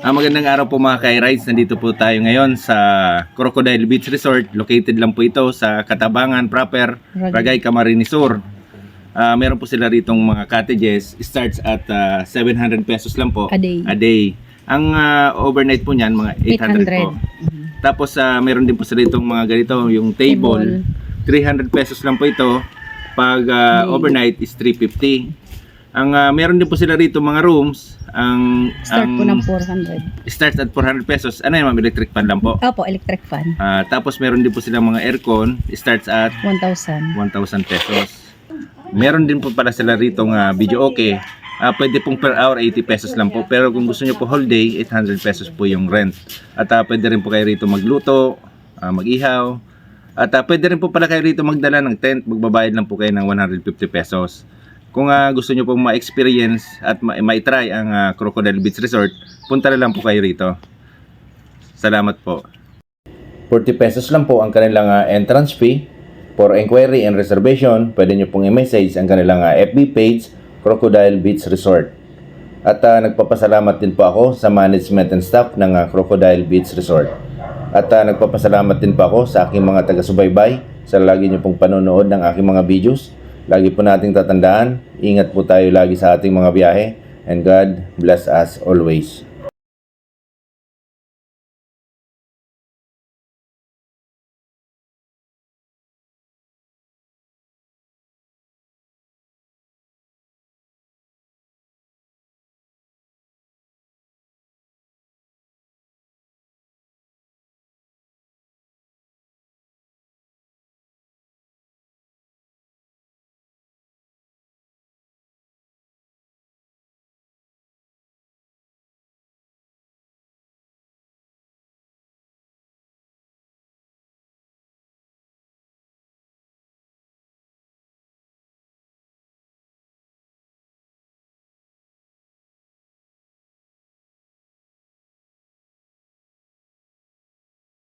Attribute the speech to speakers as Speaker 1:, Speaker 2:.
Speaker 1: Magandang araw po mga Kai-Rides. Nandito po tayo ngayon sa Crocodile Beach Resort. Located lang po ito sa Katabangan proper, Ragay, Camarines Sur. Meron po sila ritong mga cottages. Starts at 700 pesos lang po
Speaker 2: A day.
Speaker 1: a day. Ang overnight po niyan mga 800 po. Tapos meron din po sila ritong mga ganito, yung table. 300 pesos lang po ito. Pag overnight is 350. Meron din po sila rito mga rooms.
Speaker 2: Start po ng 400.
Speaker 1: Starts at 400 pesos. Ano yan ma'am? Electric fan lang po?
Speaker 2: Opo, electric fan.
Speaker 1: Tapos meron din po silang mga aircon. Starts at
Speaker 2: 1,000.
Speaker 1: 1,000 pesos. Meron din po pala sila rito ng video okay. Pwede pong per hour 80 pesos lang po. Pero kung gusto nyo po whole day, 800 pesos po yung rent. At pwede rin po kayo rito magluto, mag-ihaw. At pwede rin po pala kayo rito magdala ng tent. Magbabayad lang po kayo ng 150 pesos. Kung gusto nyo pong ma-experience at ma-try ang Crocodile Beach Resort, punta na lang po kayo rito. Salamat po. 40 pesos lang po ang kanilang entrance fee. For inquiry and reservation, pwede nyo pong i-message ang kanilang FB page, Crocodile Beach Resort. At nagpapasalamat din po ako sa management and staff ng Crocodile Beach Resort. At nagpapasalamat din po ako sa aking mga taga-subaybay sa lagi nyo pong panonood ng aking mga videos. Lagi po nating tatandaan, ingat po tayo lagi sa ating mga biyahe, and God bless us always.